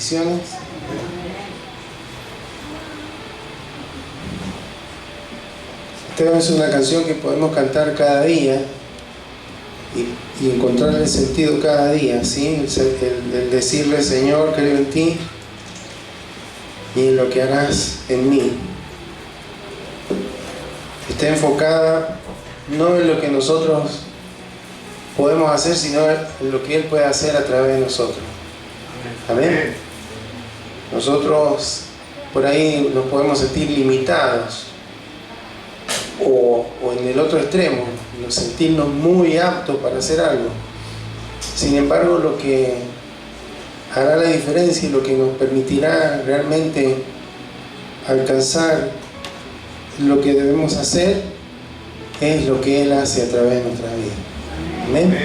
bendiciones. Esta es una canción que podemos cantar cada día y encontrarle sentido cada día, ¿sí? El decirle: Señor, creo en ti y en lo que harás en mí. Está enfocada no en lo que nosotros podemos hacer, sino en lo que Él puede hacer a través de nosotros. Amén. Nosotros por ahí nos podemos sentir limitados, o en el otro extremo, nos sentirnos muy aptos para hacer algo. Sin embargo, lo que hará la diferencia y lo que nos permitirá realmente alcanzar lo que debemos hacer es lo que Él hace a través de nuestra vida. Amén.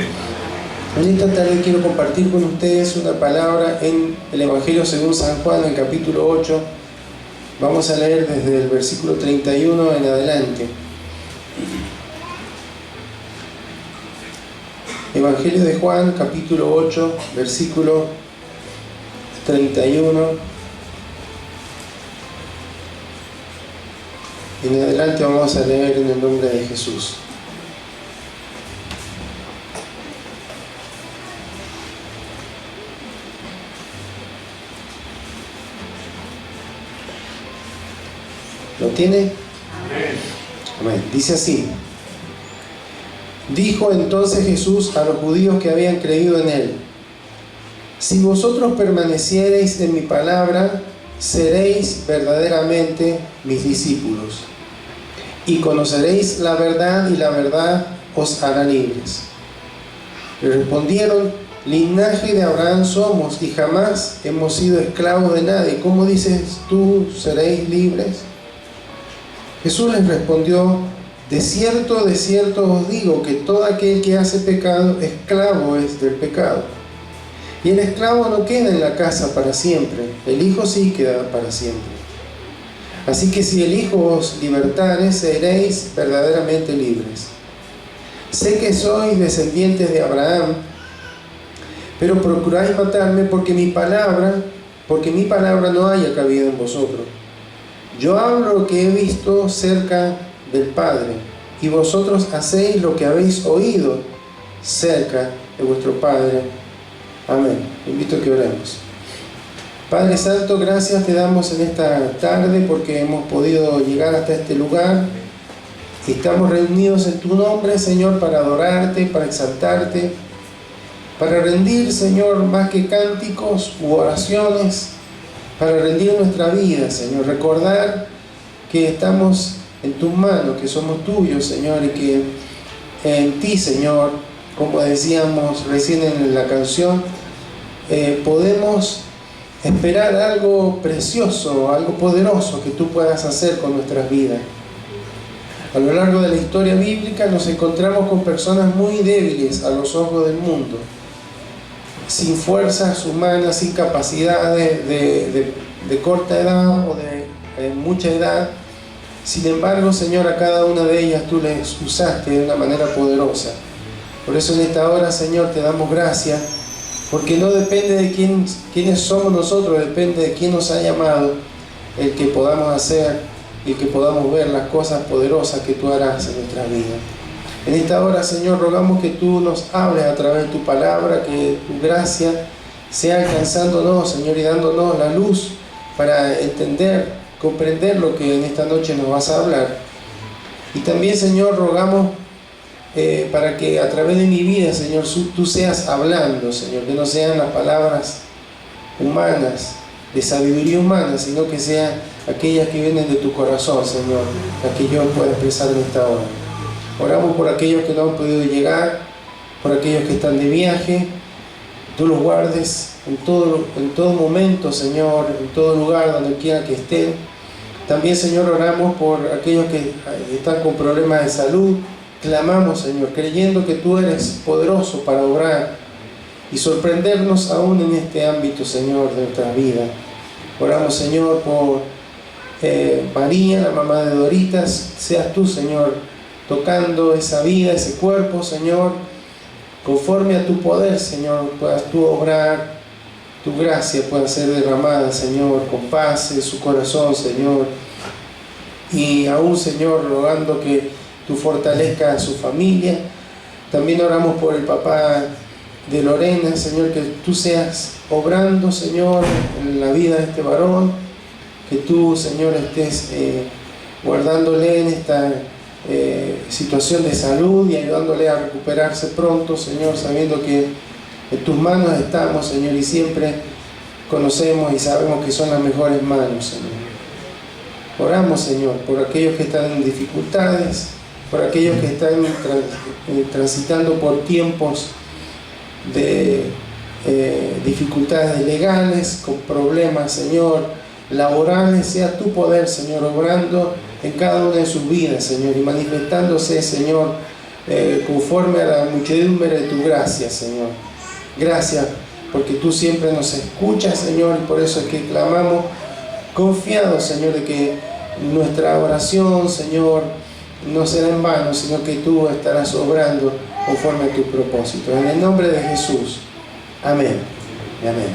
En esta tarde quiero compartir con ustedes una palabra en el Evangelio según San Juan, en el capítulo 8. Vamos a leer desde el versículo 31 en adelante. Evangelio de Juan, capítulo 8, versículo 31. En adelante vamos a leer en el nombre de Jesús. ¿Lo tiene? Amén. Amén. Dice así: dijo entonces Jesús a los judíos que habían creído en Él: si vosotros permaneciereis en mi palabra, seréis verdaderamente mis discípulos, y conoceréis la verdad, y la verdad os hará libres. Le respondieron: linaje de Abraham somos, y jamás hemos sido esclavos de nadie. ¿Cómo dices tú, seréis libres? Jesús les respondió: de cierto os digo que todo aquel que hace pecado, esclavo es del pecado. Y el esclavo no queda en la casa para siempre, el Hijo sí queda para siempre. Así que si el Hijo os libertare, seréis verdaderamente libres. Sé que sois descendientes de Abraham, pero procuráis matarme porque mi palabra no haya cabida en vosotros. Yo hablo lo que he visto cerca del Padre, y vosotros hacéis lo que habéis oído cerca de vuestro Padre. Amén. Invito a que oremos. Padre Santo, gracias te damos en esta tarde porque hemos podido llegar hasta este lugar. Estamos reunidos en tu nombre, Señor, para adorarte, para exaltarte, para rendir, Señor, más que cánticos u oraciones, para rendir nuestra vida, Señor, recordar que estamos en tus manos, que somos tuyos, Señor, y que en ti, Señor, como decíamos recién en la canción, podemos esperar algo precioso, algo poderoso que tú puedas hacer con nuestras vidas. A lo largo de la historia bíblica nos encontramos con personas muy débiles a los ojos del mundo, sin fuerzas humanas, sin capacidades de corta edad o de mucha edad. Sin embargo, Señor, a cada una de ellas tú les usaste de una manera poderosa. Por eso en esta hora, Señor, te damos gracias, porque no depende de quiénes somos nosotros, depende de quién nos ha llamado, el que podamos hacer y que podamos ver las cosas poderosas que tú harás en nuestra vida. En esta hora, Señor, rogamos que tú nos hables a través de tu palabra, que tu gracia sea alcanzándonos, Señor, y dándonos la luz para entender, comprender lo que en esta noche nos vas a hablar. Y también, Señor, rogamos para que a través de mi vida, Señor, tú seas hablando, Señor, que no sean las palabras humanas, de sabiduría humana, sino que sean aquellas que vienen de tu corazón, Señor, las que yo pueda expresar en esta hora. Oramos por aquellos que no han podido llegar, por aquellos que están de viaje. Tú los guardes en todo momento, Señor, en todo lugar, donde quiera que estén. También, Señor, oramos por aquellos que están con problemas de salud. Clamamos, Señor, creyendo que tú eres poderoso para obrar y sorprendernos aún en este ámbito, Señor, de nuestra vida. Oramos, Señor, por María, la mamá de Doritas. Seas tú, Señor, tocando esa vida, ese cuerpo, Señor, conforme a tu poder, Señor, puedas tú obrar tu gracia pueda ser derramada, Señor, con paz en su corazón, Señor. Y aún, Señor, rogando que tú fortalezcas a su familia. También oramos por el papá de Lorena, Señor, que tú seas obrando, Señor, en la vida de este varón, que tú, Señor, estés guardándole en esta situación de salud y ayudándole a recuperarse pronto, Señor, sabiendo que en tus manos estamos, Señor, y siempre conocemos y sabemos que son las mejores manos, Señor. Oramos, Señor, por aquellos que están en dificultades, por aquellos que están transitando por tiempos de dificultades legales, con problemas, Señor, laborales. Sea tu poder, Señor, obrando en cada una de sus vidas, Señor, y manifestándose, Señor, conforme a la muchedumbre de tu gracia, Señor. Gracias, porque tú siempre nos escuchas, Señor, y por eso es que clamamos confiados, Señor, de que nuestra oración, Señor, no será en vano, sino que tú estarás obrando conforme a tu propósito. En el nombre de Jesús. Amén. Amén.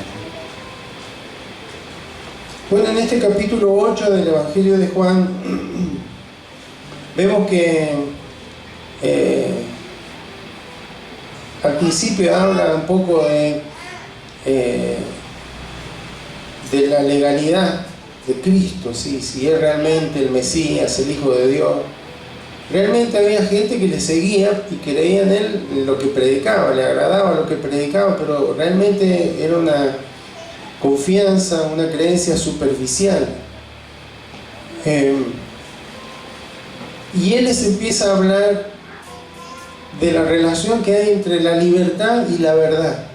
Bueno, en este capítulo 8 del Evangelio de Juan, vemos que al principio habla un poco de la legalidad de Cristo, ¿sí? Si es realmente el Mesías, el Hijo de Dios. Realmente había gente que le seguía y creía en él, en lo que predicaba, le agradaba lo que predicaba, pero realmente era una confianza, una creencia superficial. Y él les empieza a hablar de la relación que hay entre la libertad y la verdad.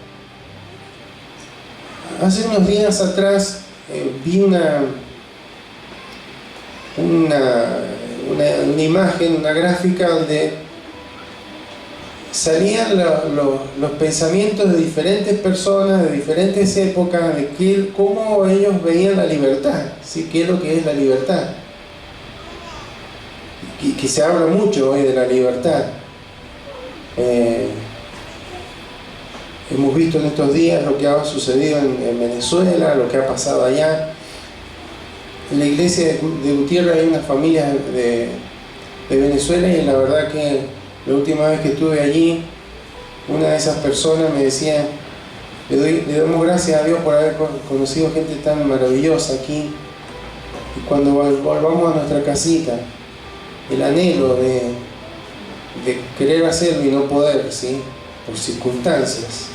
Hace unos días atrás vi una imagen, una gráfica donde salían los pensamientos de diferentes personas, de diferentes épocas, de cómo ellos veían la libertad, ¿sí? ¿Qué es lo que es la libertad? Y que se habla mucho hoy de la libertad. Hemos visto en estos días lo que ha sucedido en Venezuela, lo que ha pasado allá. En la iglesia de Gutiérrez hay una familia de Venezuela, y la verdad que la última vez que estuve allí, una de esas personas me decía: le damos gracias a Dios por haber conocido gente tan maravillosa aquí, y cuando volvamos a nuestra casita, el anhelo de querer hacerlo y no poder, ¿sí? Por circunstancias.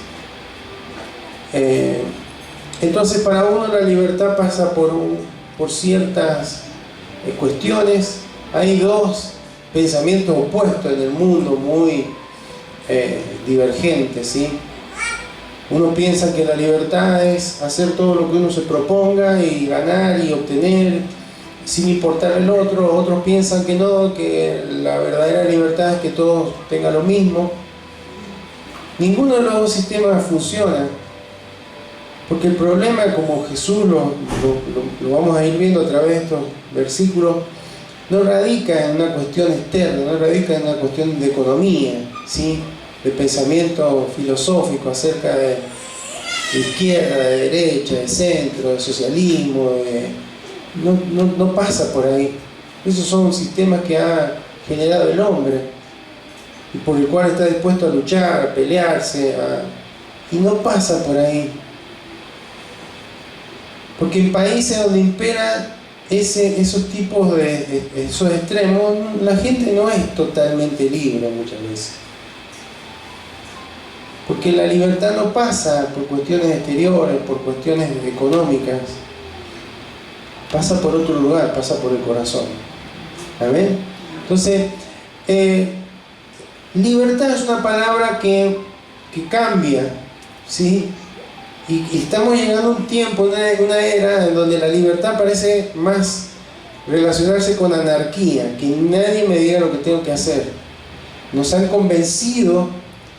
Entonces, para uno la libertad pasa por ciertas cuestiones. Hay dos pensamientos opuestos en el mundo, muy divergentes, ¿sí? Uno piensa que la libertad es hacer todo lo que uno se proponga y ganar y obtener sin importar el otro. Otros piensan que no, que la verdadera libertad es que todos tengan lo mismo. Ninguno de los dos sistemas funciona, porque el problema, como Jesús lo vamos a ir viendo a través de estos versículos, no radica en una cuestión externa, no radica en una cuestión de economía, ¿sí? De pensamiento filosófico acerca de izquierda, de derecha, de centro, de socialismo, no pasa por ahí. Esos son sistemas que ha generado el hombre y por el cual está dispuesto a luchar, a pelearse, y no pasa por ahí. Porque en países donde impera esos tipos esos extremos, la gente no es totalmente libre muchas veces. Porque la libertad no pasa por cuestiones exteriores, por cuestiones económicas. Pasa por otro lugar, pasa por el corazón. ¿Amén? Entonces, libertad es una palabra que cambia, ¿sí? Y estamos llegando a un tiempo, una era en donde la libertad parece más relacionarse con anarquía, que nadie me diga lo que tengo que hacer. Nos han convencido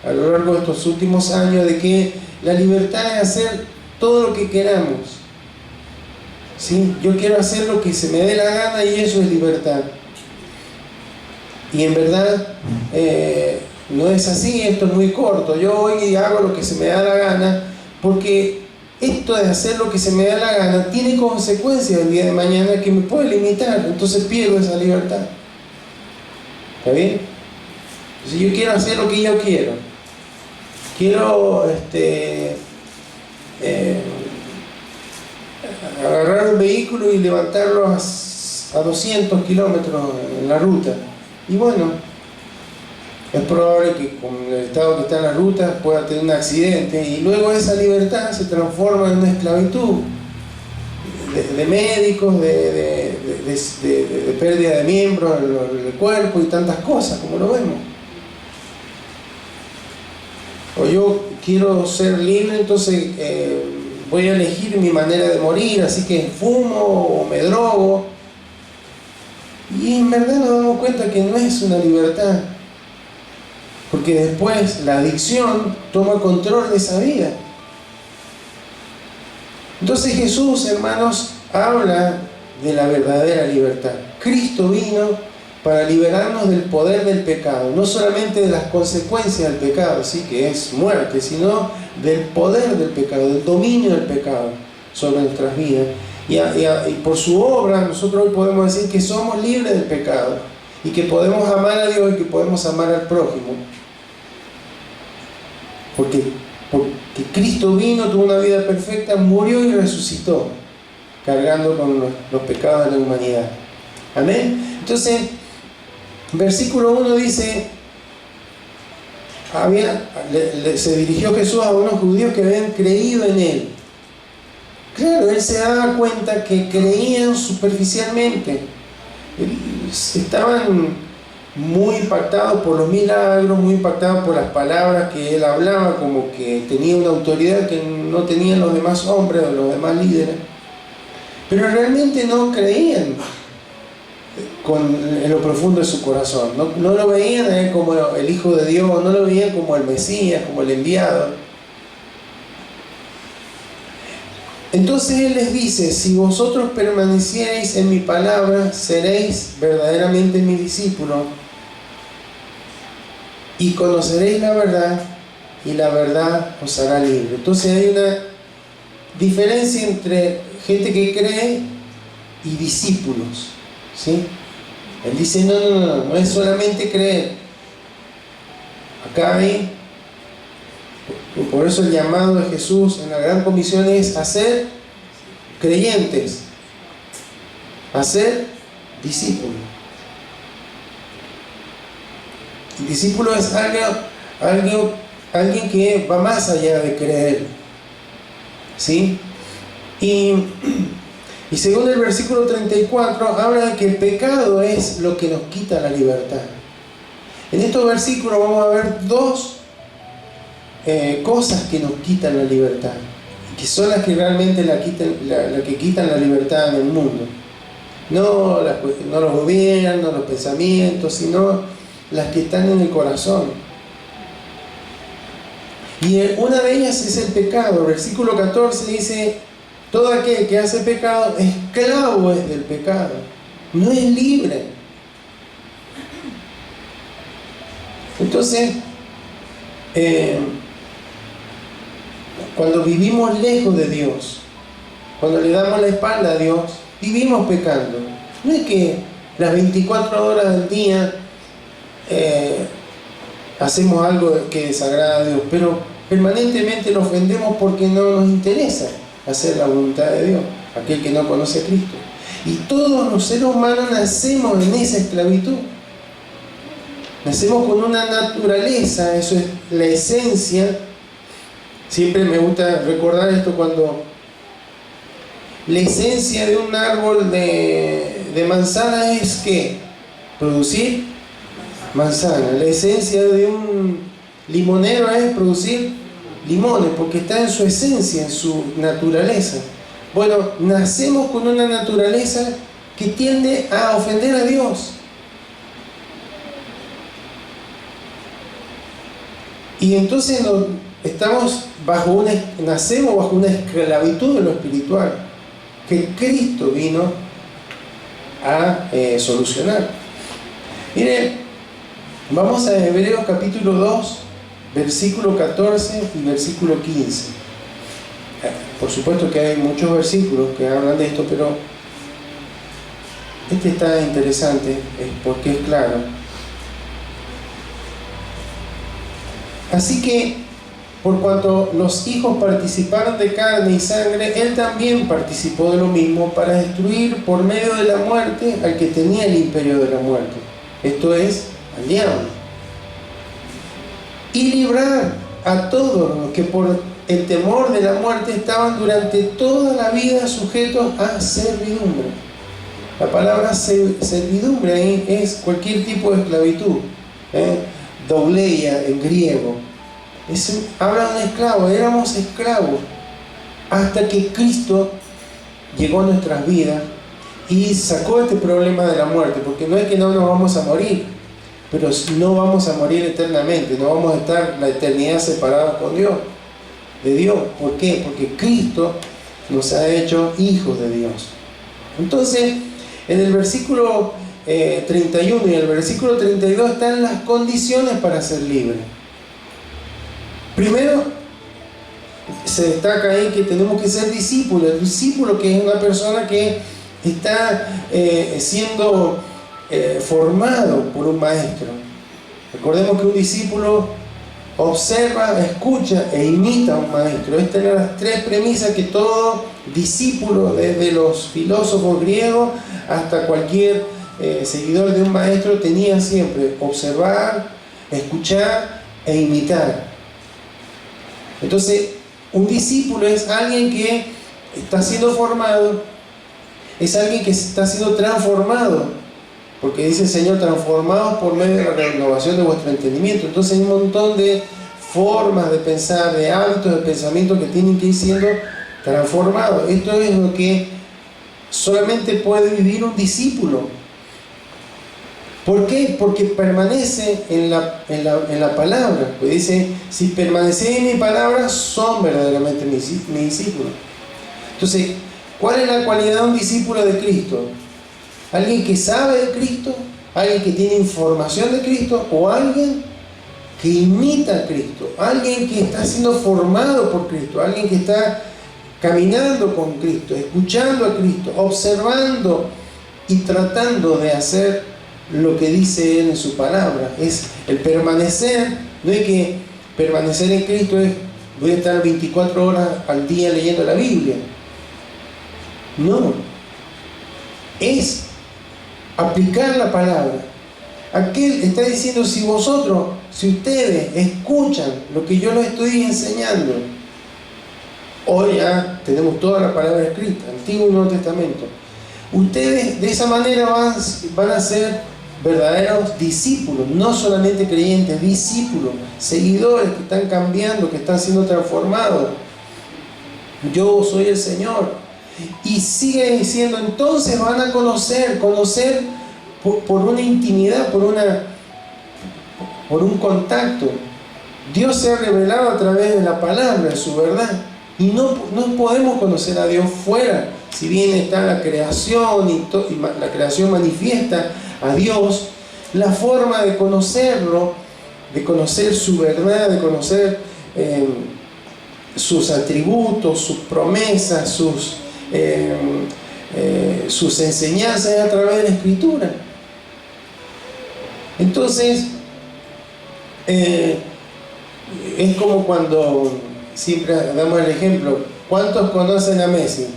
a lo largo de estos últimos años de que la libertad es hacer todo lo que queramos, ¿sí? Yo quiero hacer lo que se me dé la gana y eso es libertad. Y en verdad no es así. Esto es muy corto. Yo hoy hago lo que se me da la gana porque esto de hacer lo que se me da la gana tiene consecuencias el día de mañana que me puede limitar, entonces pierdo esa libertad. ¿Está bien? Entonces yo quiero hacer lo que yo quiero. Quiero agarrar un vehículo y levantarlo a 200 kilómetros en la ruta. Y bueno, es probable que con el estado que está en la ruta pueda tener un accidente y luego esa libertad se transforma en una esclavitud de médicos, de pérdida de miembros del cuerpo y tantas cosas como lo vemos. O yo quiero ser libre, entonces voy a elegir mi manera de morir, así que fumo o me drogo. Y en verdad nos damos cuenta que no es una libertad, porque después la adicción toma control de esa vida. Entonces Jesús, hermanos, habla de la verdadera libertad. Cristo vino para liberarnos del poder del pecado, no solamente de las consecuencias del pecado, ¿sí?, que es muerte, sino del poder del pecado, del dominio del pecado sobre nuestras vidas. Y por su obra nosotros hoy podemos decir que somos libres del pecado y que podemos amar a Dios y que podemos amar al prójimo. Porque Cristo vino, tuvo una vida perfecta, murió y resucitó, cargando con los pecados de la humanidad. Amén. Entonces, versículo 1 dice, se dirigió Jesús a unos judíos que habían creído en Él. Claro, Él se daba cuenta que creían superficialmente. Estaban muy impactados por los milagros, muy impactados por las palabras que Él hablaba, como que tenía una autoridad que no tenían los demás hombres o los demás líderes. Pero realmente no creían en lo profundo de su corazón. No lo veían a Él como el Hijo de Dios, no lo veían como el Mesías, como el enviado. Entonces Él les dice, si vosotros permaneciereis en mi palabra, seréis verdaderamente mis discípulos y conoceréis la verdad, y la verdad os hará libre. Entonces hay una diferencia entre gente que cree y discípulos, ¿sí? Él dice, no es solamente creer. Acá hay, por eso el llamado de Jesús en la gran comisión es hacer creyentes, hacer discípulos. El discípulo es alguien que va más allá de creer, ¿sí? Y según el versículo 34 habla de que el pecado es lo que nos quita la libertad. En estos versículos vamos a ver dos cosas que nos quitan la libertad, que son las que realmente la que quitan la libertad en el mundo. No los gobiernos, no los pensamientos, sino las que están en el corazón. Y una de ellas es el pecado. El versículo 14 dice, todo aquel que hace pecado, esclavo es del pecado, no es libre. Entonces, cuando vivimos lejos de Dios, cuando le damos la espalda a Dios, vivimos pecando. No es que las 24 horas del día hacemos algo que desagrada a Dios, pero permanentemente lo ofendemos porque no nos interesa hacer la voluntad de Dios, aquel que no conoce a Cristo. Y todos los seres humanos nacemos en esa esclavitud. Nacemos con una naturaleza, eso es la esencia. Siempre me gusta recordar esto cuando la esencia de un árbol de manzana es ¿qué? Producir manzana. La esencia de un limonero es producir limones, porque está en su esencia, en su naturaleza. Bueno, nacemos con una naturaleza que tiende a ofender a Dios. Y entonces nacemos bajo una esclavitud de lo espiritual que Cristo vino a solucionar. Miren, vamos a Hebreos capítulo 2, versículo 14 y versículo 15. Por supuesto que hay muchos versículos que hablan de esto, pero este está interesante porque es claro. Así que, por cuanto los hijos participaron de carne y sangre, él también participó de lo mismo para destruir por medio de la muerte al que tenía el imperio de la muerte, esto es, al diablo, y librar a todos los que por el temor de la muerte estaban durante toda la vida sujetos a servidumbre. La palabra servidumbre ahí es cualquier tipo de esclavitud, douleia en griego. Habla de un esclavo, éramos esclavos hasta que Cristo llegó a nuestras vidas y sacó este problema de la muerte, porque no es que no nos vamos a morir, pero no vamos a morir eternamente, no vamos a estar la eternidad separados con Dios, de Dios. ¿Por qué? Porque Cristo nos ha hecho hijos de Dios. Entonces, en el versículo 31 y el versículo 32 están las condiciones para ser libre. Primero, se destaca ahí que tenemos que ser discípulos. El discípulo, que es una persona que está siendo formado por un maestro. Recordemos que un discípulo observa, escucha e imita a un maestro. Estas eran las tres premisas que todo discípulo, desde los filósofos griegos hasta cualquier seguidor de un maestro, tenía siempre: observar, escuchar e imitar. Entonces, un discípulo es alguien que está siendo formado, es alguien que está siendo transformado, porque dice el Señor: transformados por medio de la renovación de vuestro entendimiento. Entonces hay un montón de formas de pensar, de hábitos de pensamiento que tienen que ir siendo transformados. Esto es lo que solamente puede vivir un discípulo. ¿Por qué? Porque permanece en la palabra. Pues dice: si permanecéis en mi palabra, son verdaderamente mi discípulo. Entonces, ¿cuál es la cualidad de un discípulo de Cristo? ¿Alguien que sabe de Cristo? ¿Alguien que tiene información de Cristo? ¿O alguien que imita a Cristo? ¿Alguien que está siendo formado por Cristo? ¿Alguien que está caminando con Cristo, escuchando a Cristo, observando y tratando de hacer lo que dice Él en su palabra? Es el permanecer. No es que permanecer en Cristo es: voy a estar 24 horas al día leyendo la Biblia. No, es aplicar la palabra. Aquel está diciendo: si ustedes escuchan lo que yo les estoy enseñando. Hoy ya tenemos toda la palabra escrita, Antiguo y Nuevo Testamento. Ustedes de esa manera van a ser verdaderos discípulos, no solamente creyentes, discípulos, seguidores que están cambiando, que están siendo transformados. Yo soy el Señor. Y sigue diciendo: entonces van a conocer por una intimidad, por un contacto. Dios se ha revelado a través de la palabra, su verdad. Y no podemos conocer a Dios fuera. Si bien está la creación y la creación manifiesta a Dios, la forma de conocerlo, de conocer su verdad, de conocer sus atributos, sus promesas, sus enseñanzas, es a través de la Escritura. Entonces, es como cuando siempre damos el ejemplo: ¿cuántos conocen a Messi?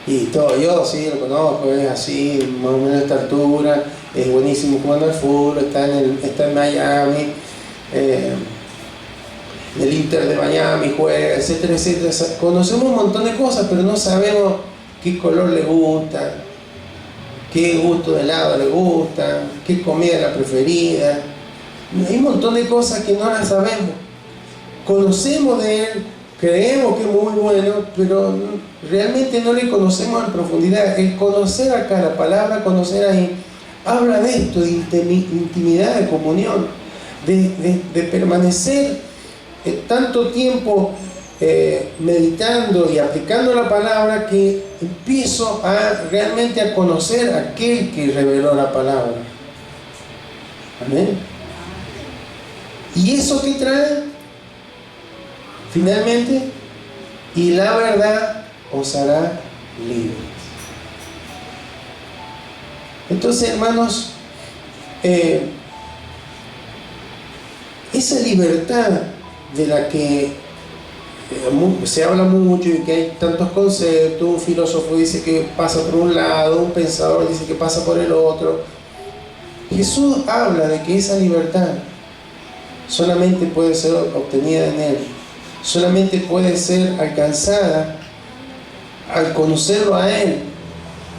Y todo, yo sí lo conozco, es así, más o menos de esta altura, es buenísimo jugando al fútbol, está en Miami, el Inter de Miami juega, etcétera, etcétera. Conocemos un montón de cosas, pero no sabemos qué color le gusta, qué gusto de helado le gusta, qué comida es la preferida. Hay un montón de cosas que no las sabemos. Conocemos de él, creemos que es muy bueno, pero realmente no le conocemos en profundidad. El conocer acá, la palabra conocer ahí, habla de esto, de intimidad, de comunión, de permanecer tanto tiempo meditando y aplicando la palabra, que empiezo realmente a conocer a aquel que reveló la palabra. Amén. ¿Y eso qué trae? Finalmente, y la verdad os hará libres. Entonces, hermanos, esa libertad de la que se habla mucho y que hay tantos conceptos, un filósofo dice que pasa por un lado, un pensador dice que pasa por el otro. Jesús habla de que esa libertad solamente puede ser obtenida en Él, solamente puede ser alcanzada al conocerlo a Él,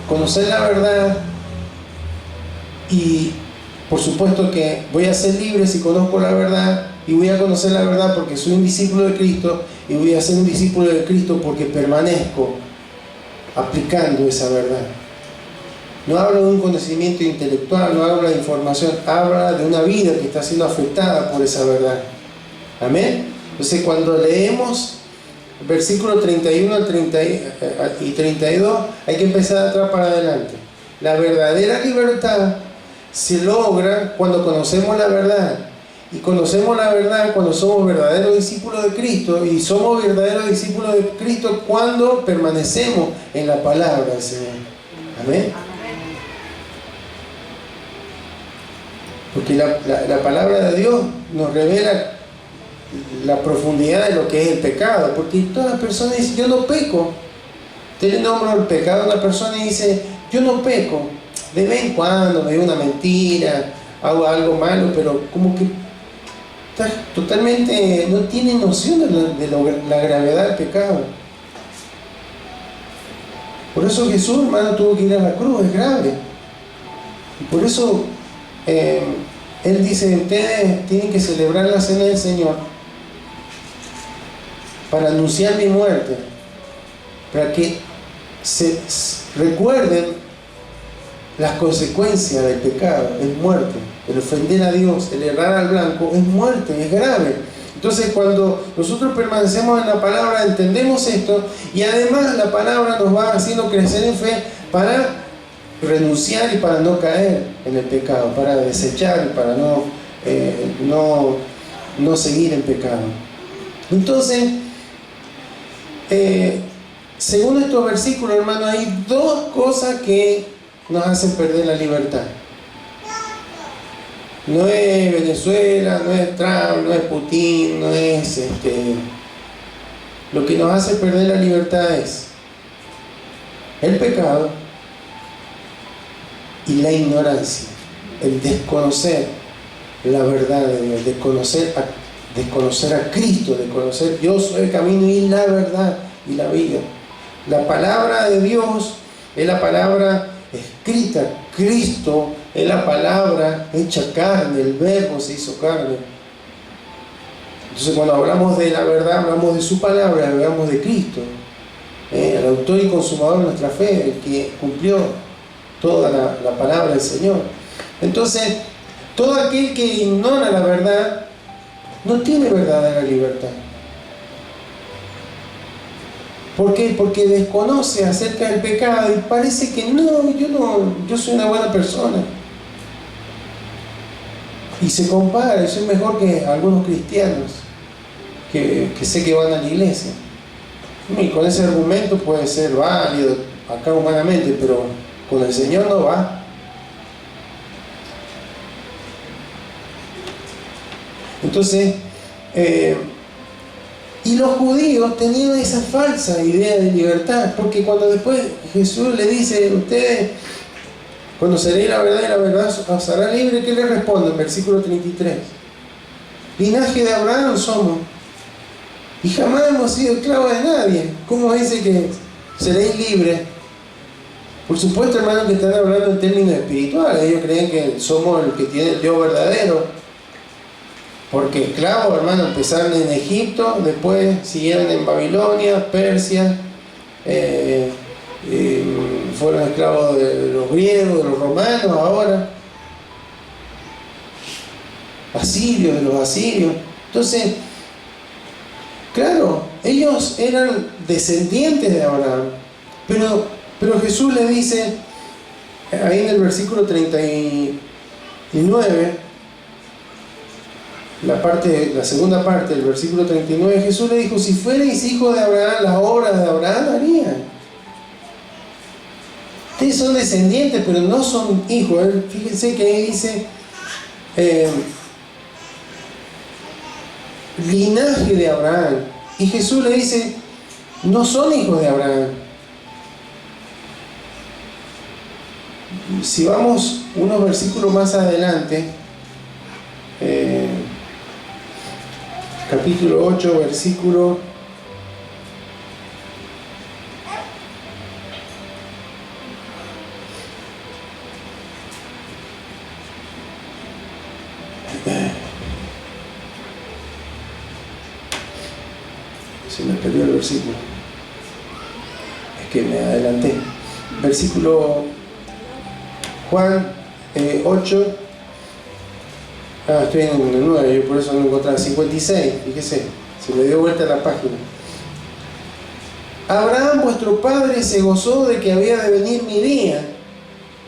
conocer la verdad. Y por supuesto que voy a ser libre si conozco la verdad, y voy a conocer la verdad porque soy un discípulo de Cristo, y voy a ser un discípulo de Cristo porque permanezco aplicando esa verdad. No habla de un conocimiento intelectual, no habla de información, habla de una vida que está siendo afectada por esa verdad. Amén. Entonces, cuando leemos versículo 31 y 32, hay que empezar de atrás para adelante. La verdadera libertad se logra cuando conocemos la verdad. Y conocemos la verdad cuando somos verdaderos discípulos de Cristo. Y somos verdaderos discípulos de Cristo cuando permanecemos en la palabra del Señor. Amén. Porque la palabra de Dios nos revela la profundidad de lo que es el pecado. Porque todas las personas dicen, yo no peco. Usted le nombra el pecado a una persona y dice, yo no peco. De vez en cuando me digo una mentira, hago algo malo, pero como que está totalmente, no tiene noción de la gravedad del pecado. Por eso Jesús, hermano, tuvo que ir a la cruz, es grave. Y por eso Él dice, ustedes tienen que celebrar la cena del Señor para anunciar mi muerte, para que se recuerden las consecuencias del pecado. Es muerte. El ofender a Dios, el errar al blanco, es muerte, es grave. Entonces, cuando nosotros permanecemos en la palabra, entendemos esto, y además la palabra nos va haciendo crecer en fe para renunciar y para no caer en el pecado, para desechar y para no seguir en pecado. Entonces, según estos versículos, hermano, hay dos cosas que nos hacen perder la libertad. No es Venezuela, no es Trump, no es Putin, no es lo que nos hace perder la libertad es el pecado y la ignorancia, el desconocer la verdad de Dios, desconocer a Cristo, desconocer yo soy el camino y la verdad y la vida. La palabra de Dios es la palabra escrita. Cristo es la palabra hecha carne, el verbo se hizo carne. Entonces, cuando hablamos de la verdad, hablamos de su palabra, hablamos de Cristo, el autor y consumador de nuestra fe, el que cumplió toda la palabra del Señor. Entonces, todo aquel que ignora la verdad no tiene verdadera libertad. ¿Por qué? Porque desconoce acerca del pecado y parece que yo soy una buena persona. Y se compara, yo soy mejor que algunos cristianos que sé que van a la iglesia. Y con ese argumento puede ser válido acá humanamente, pero con el Señor no va. Entonces, y los judíos tenían esa falsa idea de libertad, porque cuando después Jesús le dice, ustedes conoceréis la verdad y la verdad os hará libre, ¿qué le responde en versículo 33? Linaje de Abraham somos, y jamás hemos sido esclavos de nadie. ¿Cómo dice que seréis libres? Por supuesto, hermanos, que están hablando en términos espirituales. Ellos creen que somos el que tiene el Dios verdadero. Porque esclavos, hermanos, empezaron en Egipto, después siguieron en Babilonia, Persia, fueron esclavos de los griegos, de los romanos ahora, asirios, de los asirios. Entonces, claro, ellos eran descendientes de Abraham, pero Jesús le dice, ahí en el versículo 39, la segunda parte del versículo 39, Jesús le dijo: si fuerais hijos de Abraham, las obras de Abraham harían. Ustedes son descendientes, pero no son hijos. Fíjense que ahí dice linaje de Abraham. Y Jesús le dice: no son hijos de Abraham. Si vamos unos versículos más adelante, capítulo 8, versículo 'se me perdió el versículo, es que me adelanté. Versículo Juan 8, estoy en el 9, yo por eso no encontraba. 56, fíjese, se me dio vuelta la página. Abraham vuestro padre se gozó de que había de venir mi día,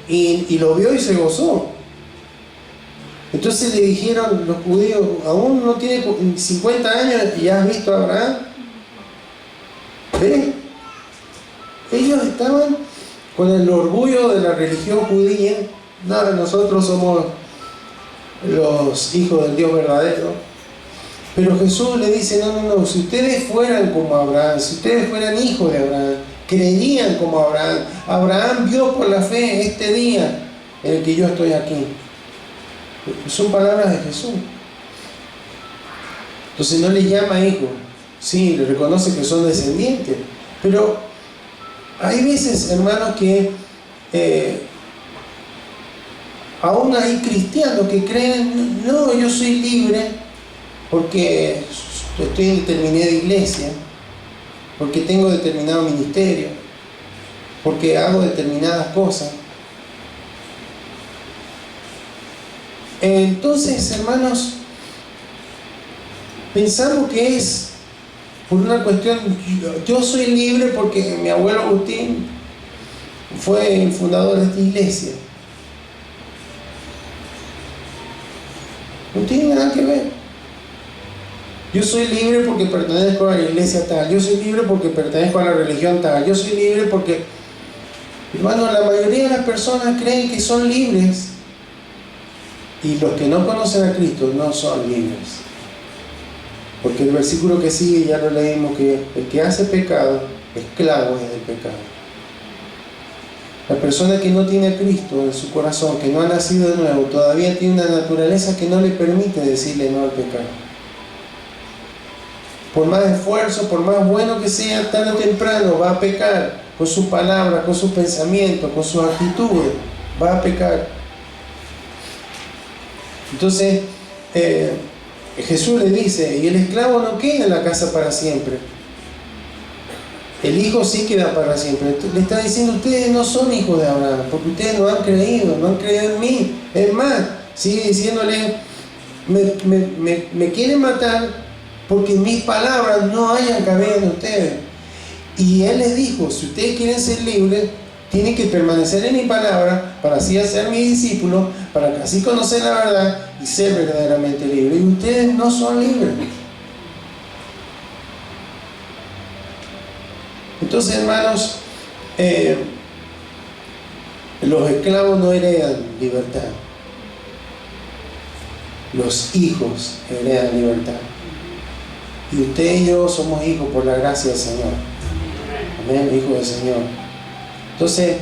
y lo vio y se gozó. Entonces le dijeron los judíos: aún no tiene 50 años y has visto a Abraham. ¿Ves? Ellos estaban con el orgullo de la religión judía. No, nosotros somos los hijos del Dios verdadero. Pero Jesús le dice: no, si ustedes fueran como Abraham, si ustedes fueran hijos de Abraham, creerían como Abraham. Abraham vio por la fe este día en el que yo estoy aquí. Son palabras de Jesús. Entonces no les llama hijo, sí, le reconoce que son descendientes, pero hay veces, hermanos, que aún hay cristianos que creen: no, yo soy libre porque terminé de iglesia, porque tengo determinado ministerio, porque hago determinadas cosas. Entonces, hermanos, pensamos que es por una cuestión: yo soy libre porque mi abuelo Agustín fue el fundador de esta iglesia. No tiene nada que ver. Yo soy libre porque pertenezco a la iglesia tal, yo soy libre porque pertenezco a la religión tal, yo soy libre porque... Hermanos, la mayoría de las personas creen que son libres, y los que no conocen a Cristo no son libres. Porque el versículo que sigue ya lo leímos, que el que hace pecado, esclavo es del pecado. La persona que no tiene a Cristo en su corazón, que no ha nacido de nuevo, todavía tiene una naturaleza que no le permite decirle no al pecado. Por más esfuerzo, por más bueno que sea, tarde o temprano va a pecar con su palabra, con sus pensamientos, con sus actitudes. Va a pecar. Entonces, Jesús le dice: y el esclavo no queda en la casa para siempre. El hijo sí queda para siempre. Le está diciendo: ustedes no son hijos de Abraham, porque ustedes no han creído en mí. Es más, sigue diciéndole: me quieren matar porque mis palabras no hayan cabida en ustedes. Y él les dijo: si ustedes quieren ser libres, tienen que permanecer en mi palabra, para así hacer mis discípulos, para así conocer la verdad y ser verdaderamente libres. Y ustedes no son libres. Entonces, hermanos, los esclavos no heredan libertad. Los hijos heredan libertad. Y usted y yo somos hijos por la gracia del Señor. Amén, hijos del Señor. Entonces,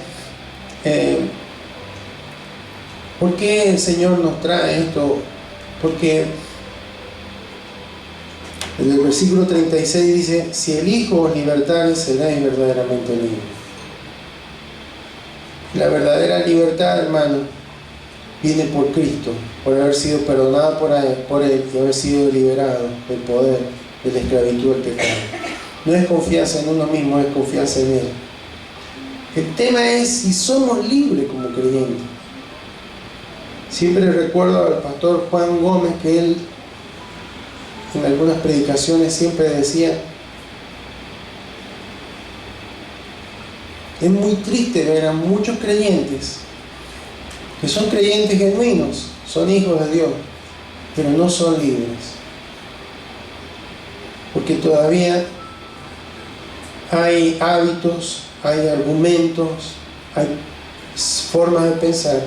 ¿por qué el Señor nos trae esto? Porque en el versículo 36 dice: si el Hijo os libertare, seréis verdaderamente libres. La verdadera libertad, hermano, viene por Cristo, por haber sido perdonado por Él y haber sido liberado del poder de la esclavitud del pecado. No es confianza en uno mismo, es confianza en Él. El tema es si somos libres como creyentes. Siempre recuerdo al pastor Juan Gómez que él en algunas predicaciones siempre decía: es muy triste ver a muchos creyentes que son creyentes genuinos, son hijos de Dios, pero no son libres. Porque todavía hay hábitos, hay argumentos, hay formas de pensar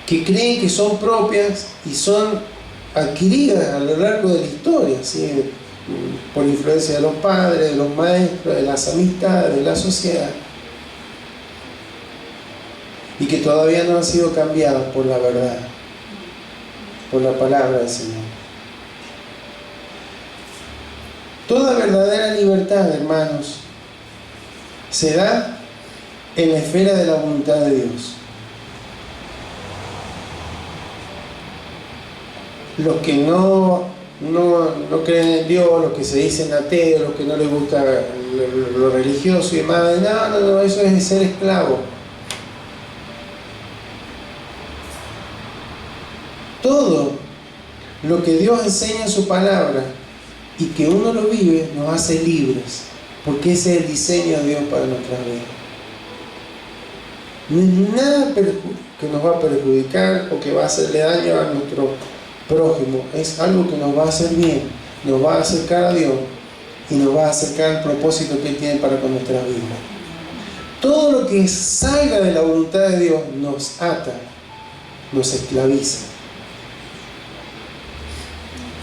que creen que son propias y son adquiridas a lo largo de la historia, ¿sí? Por influencia de los padres, de los maestros, de las amistades, de la sociedad, y que todavía no han sido cambiados por la verdad, por la palabra del Señor. Toda verdadera libertad, hermanos, se da en la esfera de la voluntad de Dios. Los que no creen en Dios, los que se dicen ateos, los que no les gusta lo religioso y demás, no, eso es ser esclavo. Todo lo que Dios enseña en su palabra y que uno lo vive, nos hace libres, porque ese es el diseño de Dios para nuestras vidas. No es nada que nos va a perjudicar o que va a hacerle daño a nuestro prójimo, es algo que nos va a hacer bien, nos va a acercar a Dios y nos va a acercar al propósito que Él tiene para con nuestras vidas. Todo lo que salga de la voluntad de Dios nos ata, nos esclaviza.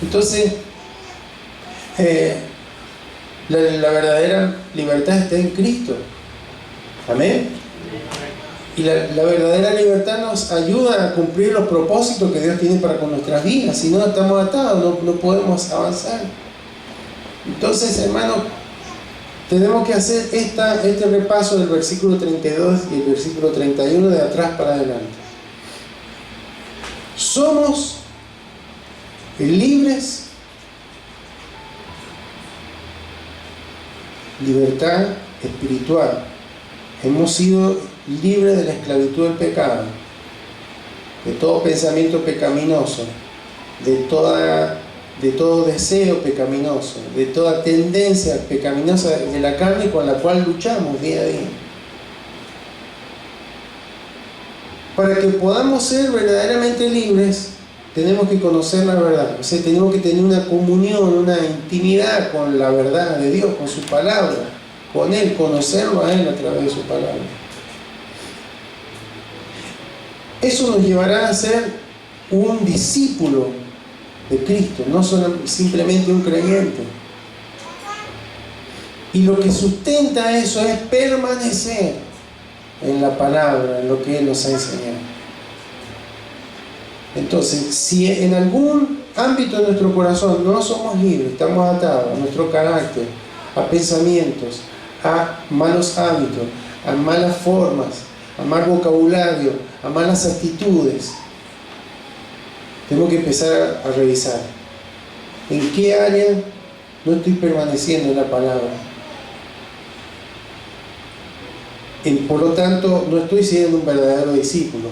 Entonces, la verdadera libertad está en Cristo. Amén. Y la verdadera libertad nos ayuda a cumplir los propósitos que Dios tiene para con nuestras vidas. Si no, estamos atados, no podemos avanzar. Entonces, hermanos, tenemos que hacer este repaso del versículo 32 y el versículo 31 de atrás para adelante. Somos libres, libertad espiritual. Hemos sido libres de la esclavitud del pecado, de todo pensamiento pecaminoso, de todo deseo pecaminoso, de toda tendencia pecaminosa de la carne con la cual luchamos día a día. Para que podamos ser verdaderamente libres, tenemos que conocer la verdad. O sea, tenemos que tener una comunión, una intimidad con la verdad de Dios, con su palabra, con Él, conocerlo a Él a través de su palabra. Eso nos llevará a ser un discípulo de Cristo, no simplemente un creyente. Y lo que sustenta eso es permanecer en la palabra, en lo que Él nos ha enseñado. Entonces, si en algún ámbito de nuestro corazón no somos libres, estamos atados a nuestro carácter, a pensamientos, a malos hábitos, a malas formas, a mal vocabulario, a malas actitudes, tenemos que empezar a revisar en qué área no estoy permaneciendo en la palabra. Por lo tanto, no estoy siendo un verdadero discípulo,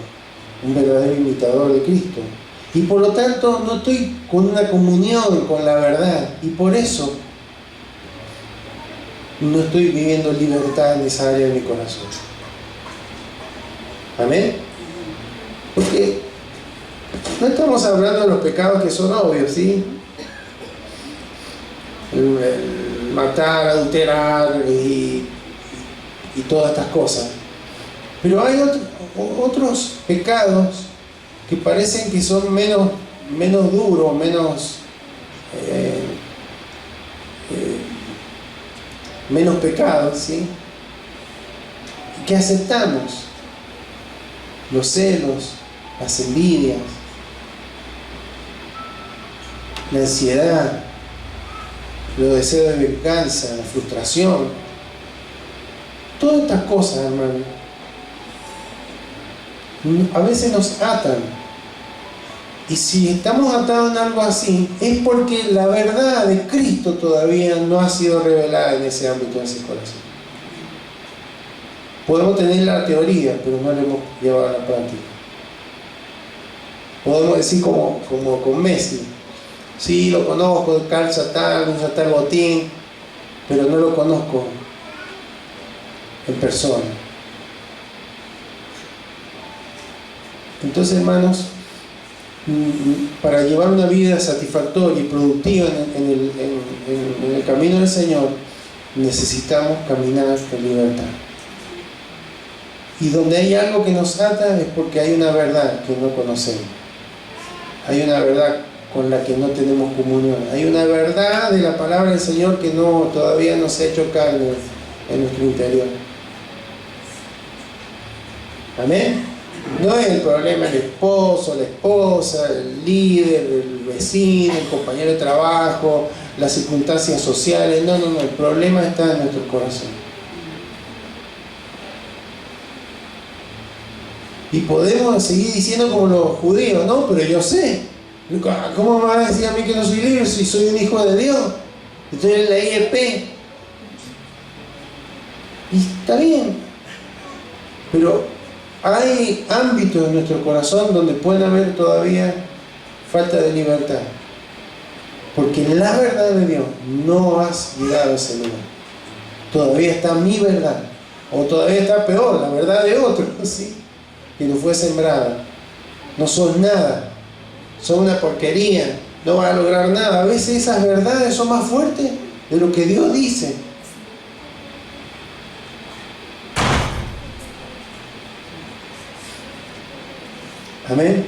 un verdadero imitador de Cristo. Y por lo tanto, no estoy con una comunión con la verdad. Y por eso, no estoy viviendo libertad en esa área de mi corazón. Amén. Porque no estamos hablando de los pecados que son obvios, ¿sí? El matar, adulterar y todas estas cosas. Pero hay otros pecados que parecen que son menos duros, menos pecados, ¿sí? Y que aceptamos. Los celos, las envidias, la ansiedad, los deseos de venganza, la frustración. Todas estas cosas, hermano, a veces nos atan. Y si estamos atados en algo así, es porque la verdad de Cristo todavía no ha sido revelada en ese ámbito, en ese corazón. Podemos tener la teoría, pero no la hemos llevado a la práctica. Podemos decir como con Messi: sí, lo conozco, calza tal, usa tal botín, pero no lo conozco en persona. Entonces, hermanos, para llevar una vida satisfactoria y productiva en el camino del Señor, necesitamos caminar en libertad. Y donde hay algo que nos ata es porque hay una verdad que no conocemos. Hay una verdad con la que no tenemos comunión. Hay una verdad de la palabra del Señor que todavía no se ha hecho carne en nuestro interior. Amén. No es el problema el esposo, la esposa, el líder, el vecino, el compañero de trabajo, las circunstancias sociales. No. El problema está en nuestro corazón. Y podemos seguir diciendo como los judíos, no, pero yo sé. ¿Cómo me vas a decir a mí que no soy libre si soy un hijo de Dios? Estoy en la IEP. Y está bien. Pero hay ámbitos en nuestro corazón donde puede haber todavía falta de libertad. Porque la verdad de Dios no has llegado a ese lugar. Todavía está mi verdad. O todavía está peor, la verdad de otro, ¿sí? Que no fue sembrada. No sos nada. Son una porquería. No vas a lograr nada. A veces esas verdades son más fuertes de lo que Dios dice. Amén.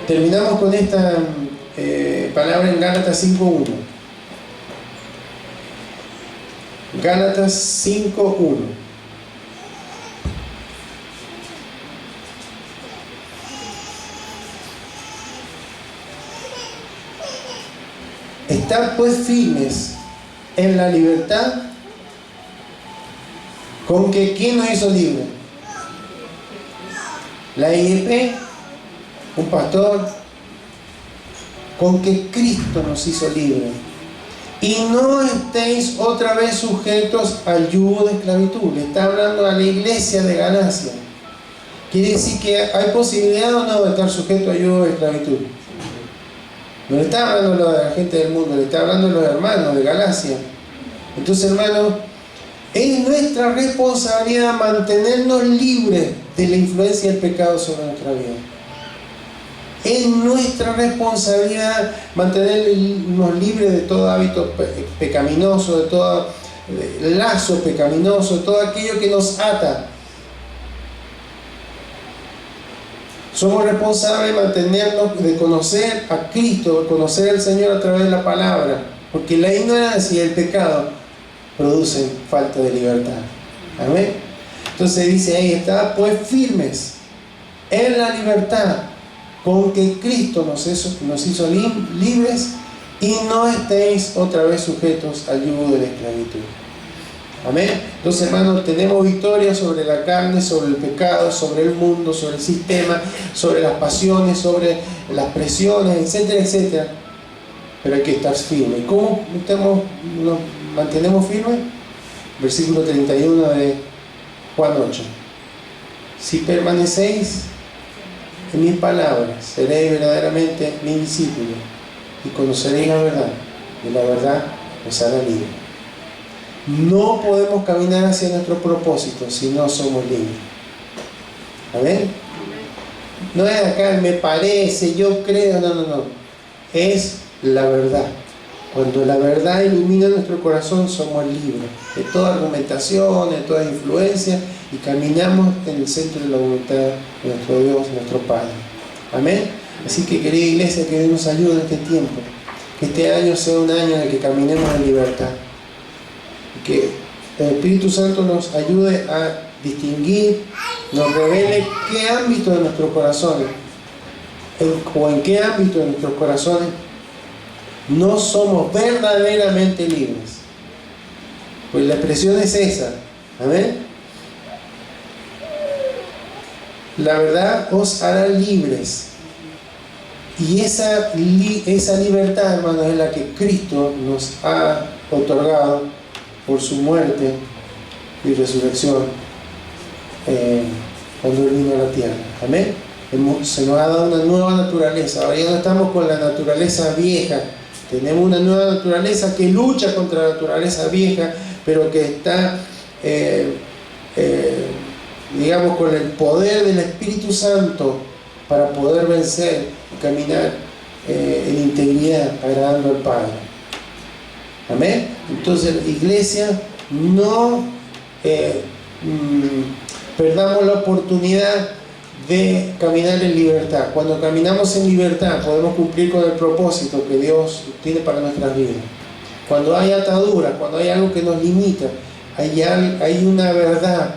Terminamos con esta palabra en Gálatas 5:1. Gálatas 5:1. Estad pues firmes en la libertad con que ¿quién nos hizo libre? La IEP, un pastor, con que Cristo nos hizo libre. Y no estéis otra vez sujetos al yugo de esclavitud. Le está hablando a la iglesia de Galacia. Quiere decir que hay posibilidad o no de estar sujeto al yugo de esclavitud. No le está hablando a la gente del mundo, le está hablando a los hermanos de Galacia. Entonces, hermanos, es nuestra responsabilidad mantenernos libres de la influencia del pecado sobre nuestra vida. Es nuestra responsabilidad mantenernos libres de todo hábito pecaminoso, de todo lazo pecaminoso, de todo aquello que nos ata. Somos responsables de mantenernos, de conocer a Cristo, de conocer al Señor a través de la palabra, porque la ignorancia y el pecado producen falta de libertad. Amén. Entonces dice ahí, estad pues firmes en la libertad con que Cristo nos hizo libres, y no estéis otra vez sujetos al yugo de la esclavitud. Amén. Entonces, hermanos, tenemos victoria sobre la carne, sobre el pecado, sobre el mundo, sobre el sistema, sobre las pasiones, sobre las presiones, etcétera, etcétera. Pero hay que estar firmes. ¿Cómo nos mantenemos firmes? Versículo 31 de Juan 8. Si permanecéis en mis palabras, seréis verdaderamente mis discípulos y conoceréis la verdad, y la verdad os hará libre. No podemos caminar hacia nuestro propósito si no somos libres. ¿Amén? No es acá, me parece, yo creo, no. Es la verdad. Cuando la verdad ilumina nuestro corazón, somos libres de toda argumentación, de toda influencia, y caminamos en el centro de la voluntad de nuestro Dios, nuestro Padre. Amén. Así que, querida iglesia, que Dios nos ayude en este tiempo. Que este año sea un año en el que caminemos en libertad. Que el Espíritu Santo nos ayude a distinguir, nos revele qué ámbito de nuestros corazones, o en qué ámbito de nuestros corazones no somos verdaderamente libres. Pues la expresión es esa. Amén. La verdad os hará libres. Y esa libertad, hermanos, es la que Cristo nos ha otorgado por su muerte y resurrección cuando Él vino a la tierra. Amén. Se nos ha dado una nueva naturaleza. Ahora ya no estamos con la naturaleza vieja. Tenemos una nueva naturaleza que lucha contra la naturaleza vieja, pero que está, digamos, con el poder del Espíritu Santo para poder vencer caminar en integridad, agradando al Padre. Amén. Entonces, iglesia, no perdamos la oportunidad de caminar en libertad. Cuando caminamos en libertad podemos cumplir con el propósito que Dios tiene para nuestras vidas. Cuando hay ataduras, cuando hay algo que nos limita, hay una verdad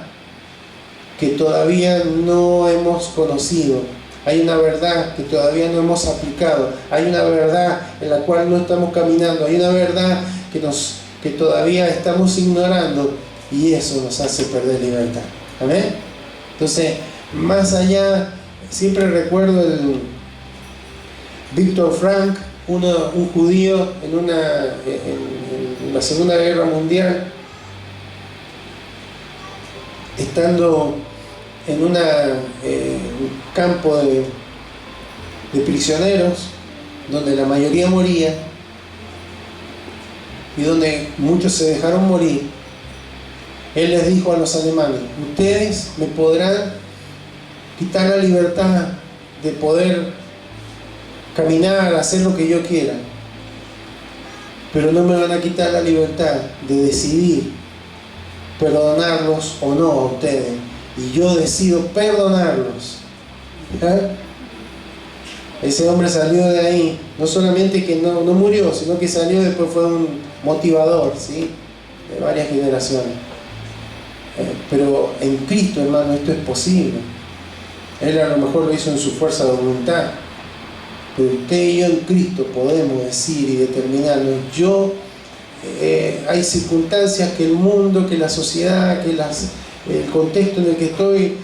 que todavía no hemos conocido, hay una verdad que todavía no hemos aplicado, hay una verdad en la cual no estamos caminando, hay una verdad que todavía estamos ignorando, y eso nos hace perder libertad. Amén. Entonces, más allá, siempre recuerdo el Víctor Frank, un judío en la Segunda Guerra Mundial, estando en un campo de prisioneros, donde la mayoría moría y donde muchos se dejaron morir. Él les dijo a los alemanes: ustedes me podrán quitar la libertad de poder caminar, hacer lo que yo quiera, pero no me van a quitar la libertad de decidir perdonarlos o no a ustedes, y yo decido perdonarlos. Ese hombre salió de ahí, no solamente que no murió, sino que salió, después fue un motivador, ¿sí?, de varias generaciones. Pero en Cristo, hermano, esto es posible. Él a lo mejor lo hizo en su fuerza de voluntad, pero usted y yo en Cristo podemos decir y determinarnos: hay circunstancias que el mundo, que la sociedad, que el contexto en el que estoy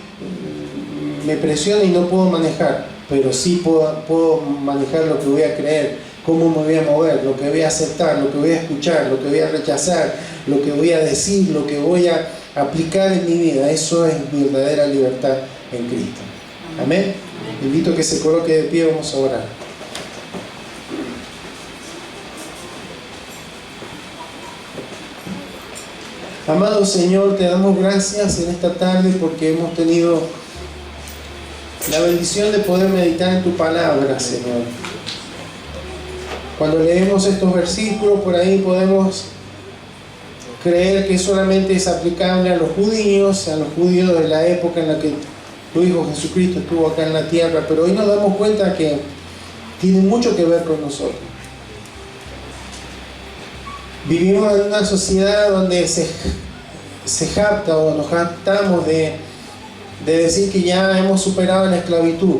me presiona y no puedo manejar, pero sí puedo manejar lo que voy a creer, cómo me voy a mover, lo que voy a aceptar, lo que voy a escuchar, lo que voy a rechazar, lo que voy a decir, lo que voy a aplicar en mi vida. Eso es verdadera libertad en Cristo. Amén. Invito a que se coloque de pie, vamos a orar. Amado Señor, te damos gracias en esta tarde porque hemos tenido la bendición de poder meditar en tu palabra, Señor. Cuando leemos estos versículos, por ahí podemos creer que solamente es aplicable a los judíos de la época en la que tu Hijo Jesucristo estuvo acá en la tierra, pero hoy nos damos cuenta que tiene mucho que ver con nosotros. Vivimos en una sociedad donde se jacta o nos jactamos de decir que ya hemos superado la esclavitud,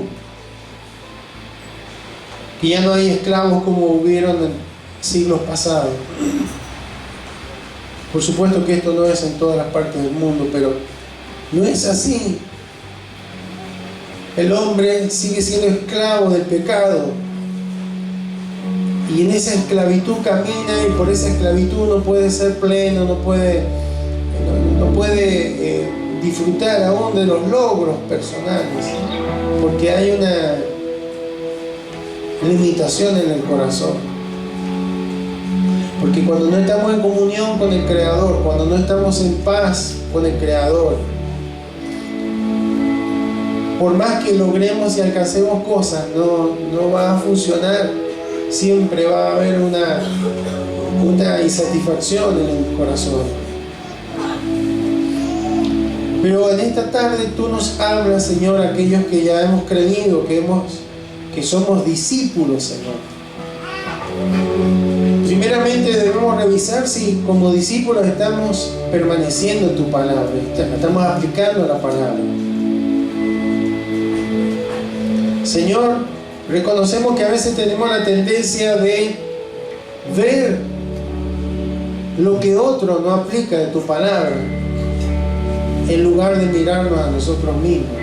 que ya no hay esclavos como hubieron en siglos pasados. Por supuesto que esto no es en todas las partes del mundo, pero no es así. El hombre sigue siendo esclavo del pecado, y en esa esclavitud camina, y por esa esclavitud no puede ser pleno, no puede disfrutar aún de los logros personales, porque hay una limitación en el corazón. Porque cuando no estamos en comunión con el Creador, cuando no estamos en paz con el Creador, por más que logremos y alcancemos cosas, no va a funcionar. Siempre va a haber una insatisfacción en el corazón. Pero en esta tarde tú nos hablas, Señor, a aquellos que ya hemos creído, que somos discípulos, Señor. Primeramente debemos revisar si como discípulos estamos permaneciendo en tu palabra, estamos aplicando la palabra. Señor, reconocemos que a veces tenemos la tendencia de ver lo que otro no aplica de tu palabra, en lugar de mirarnos a nosotros mismos.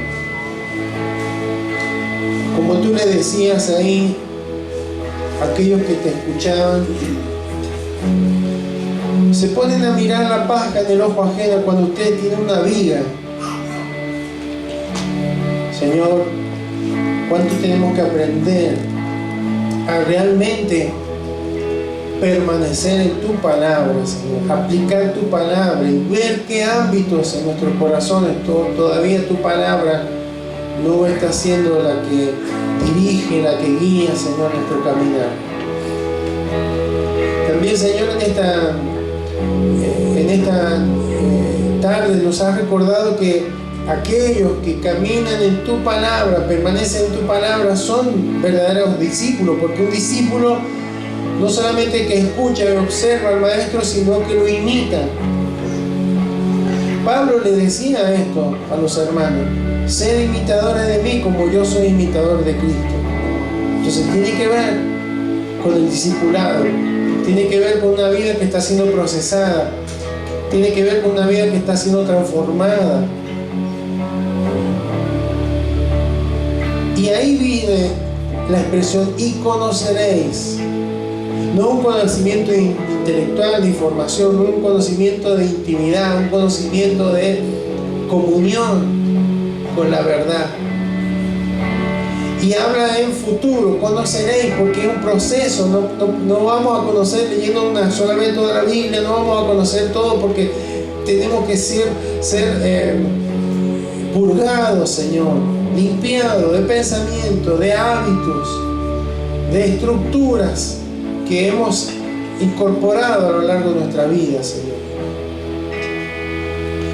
Como tú le decías ahí a aquellos que te escuchaban, se ponen a mirar la paja en el ojo ajeno cuando ustedes tienen una viga. Señor, ¿cuánto tenemos que aprender a realmente permanecer en tu palabra, Señor? Aplicar tu palabra y ver qué ámbitos en nuestros corazones todavía tu palabra no está siendo la que dirige, la que guía, Señor, nuestro caminar. También, Señor, en esta tarde nos has recordado que aquellos que caminan en tu palabra, permanecen en tu palabra, son verdaderos discípulos, porque un discípulo no solamente que escucha y observa al maestro, sino que lo imita. Pablo le decía esto a los hermanos: sed imitadores de mí como yo soy imitador de Cristo. Entonces tiene que ver con el discipulado, tiene que ver con una vida que está siendo procesada, tiene que ver con una vida que está siendo transformada. Y ahí viene la expresión "y conoceréis". No un conocimiento intelectual de información, no un conocimiento de intimidad, un conocimiento de comunión con la verdad. Y habla en futuro, conoceréis, porque es un proceso. No vamos a conocer leyendo solamente toda la Biblia, no vamos a conocer todo, porque tenemos que ser purgados, Señor, limpiados de pensamientos, de hábitos, de estructuras que hemos incorporado a lo largo de nuestra vida, Señor.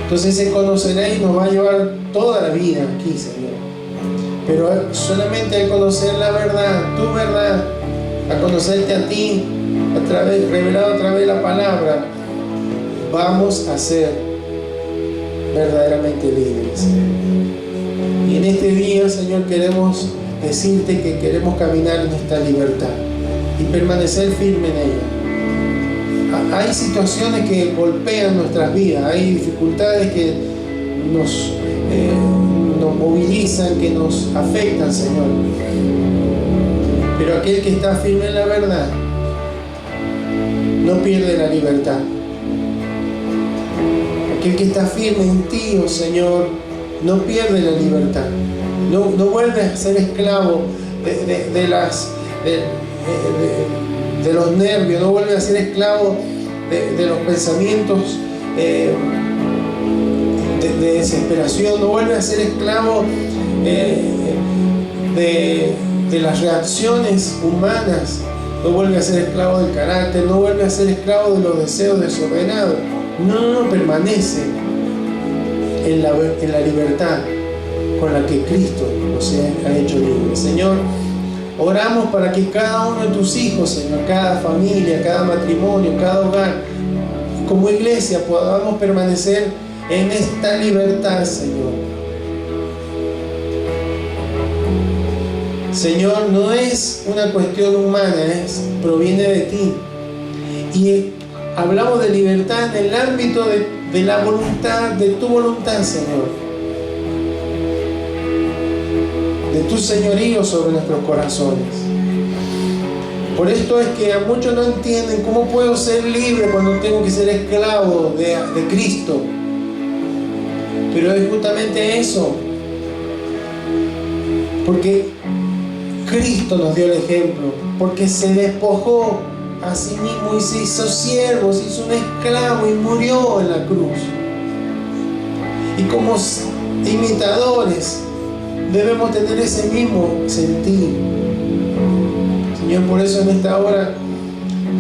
Entonces ese conoceréis nos va a llevar toda la vida aquí, Señor. Pero solamente al conocer la verdad, tu verdad, a conocerte a ti, revelado a través de la palabra, vamos a ser verdaderamente libres. Y en este día, Señor, queremos decirte que queremos caminar en esta libertad y permanecer firme en ella. Hay situaciones que golpean nuestras vidas, hay dificultades que nos movilizan, que nos afectan, Señor. Pero aquel que está firme en la verdad no pierde la libertad. Aquel que está firme en ti, oh Señor, no pierde la libertad. No vuelve a ser esclavo de los nervios, no vuelve a ser esclavo de los pensamientos de desesperación, no vuelve a ser esclavo de las reacciones humanas, no vuelve a ser esclavo del carácter, no vuelve a ser esclavo de los deseos desordenados. No, permanece en la libertad con la que Cristo nos ha hecho libres. Señor, oramos para que cada uno de tus hijos, Señor, cada familia, cada matrimonio, cada hogar, como iglesia podamos permanecer en esta libertad, Señor. Señor, no es una cuestión humana, proviene de ti. Y hablamos de libertad en el ámbito de la voluntad, de tu voluntad, Señor. De tu señorío sobre nuestros corazones. Por esto es que a muchos no entienden cómo puedo ser libre cuando tengo que ser esclavo de Cristo. Pero es justamente eso. Porque Cristo nos dio el ejemplo. Porque se despojó a sí mismo y se hizo siervo, se hizo un esclavo y murió en la cruz. Y como imitadores debemos tener ese mismo sentir. Señor, por eso en esta hora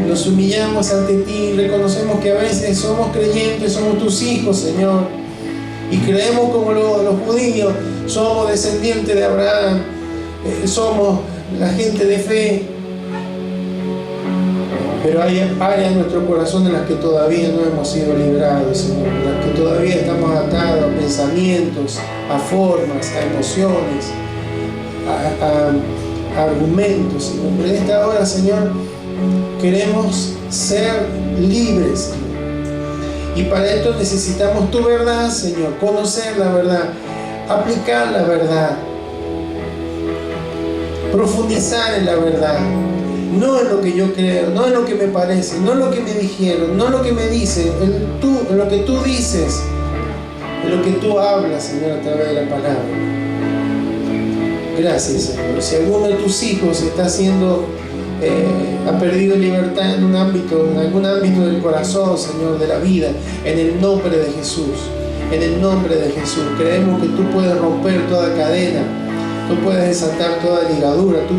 nos humillamos ante ti y reconocemos que a veces somos creyentes, somos tus hijos, Señor, y creemos como los judíos, somos descendientes de Abraham, somos la gente de fe. Pero hay áreas en nuestro corazón en las que todavía no hemos sido librados, Señor, en las que todavía estamos atados a pensamientos, a formas, a emociones, a argumentos, Señor. Pero en esta hora, Señor, queremos ser libres, Señor. Y para esto necesitamos tu verdad, Señor, conocer la verdad, aplicar la verdad, profundizar en la verdad. No es lo que yo creo, no es lo que me parece, no es lo que me dijeron, no es lo que me dicen, en lo que tú dices, en lo que tú hablas, Señor, a través de la palabra. Gracias, Señor. Si alguno de tus hijos está ha perdido libertad en algún ámbito del corazón, Señor, de la vida, en el nombre de Jesús, En el nombre de Jesús, creemos que tú puedes romper toda cadena, tú puedes desatar toda ligadura. Tú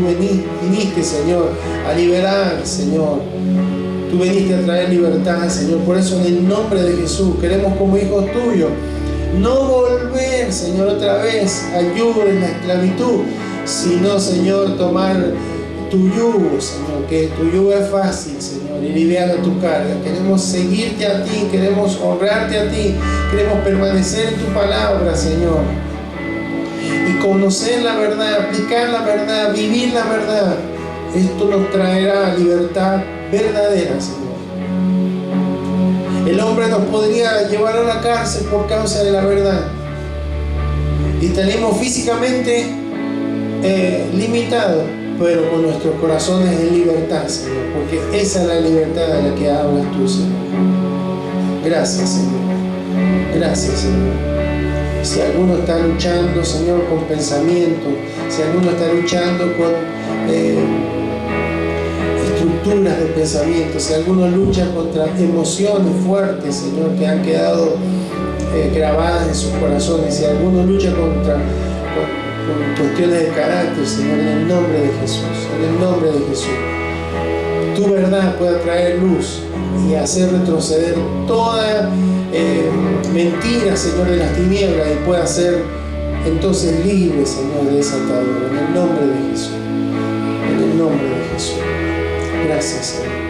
viniste, Señor, a liberar, Señor. Tú viniste a traer libertad, Señor. Por eso, en el nombre de Jesús, queremos como hijos tuyos no volver, Señor, otra vez a yugo de la esclavitud, sino, Señor, tomar tu yugo, Señor, que tu yugo es fácil, Señor, y liviana tu carga. Queremos seguirte a ti, queremos honrarte a ti, queremos permanecer en tu palabra, Señor, y conocer la verdad, aplicar la verdad, vivir la verdad. Esto nos traerá libertad verdadera, Señor. El hombre nos podría llevar a la cárcel por causa de la verdad, y estaríamos físicamente limitados, pero con nuestros corazones en libertad, Señor, porque esa es la libertad de la que hablas tú, Señor. Gracias, Señor. Gracias, Señor. Si alguno está luchando, Señor, con pensamientos, si alguno está luchando con estructuras de pensamiento, si alguno lucha contra emociones fuertes, Señor, que han quedado grabadas en sus corazones, si alguno lucha con cuestiones de carácter, Señor, en el nombre de Jesús, en el nombre de Jesús, tu verdad pueda traer luz y hacer retroceder toda mentira, Señor, de las tinieblas, y pueda ser entonces libre, Señor, de esa atadura, en el nombre de Jesús, en el nombre de Jesús. Gracias, Señor.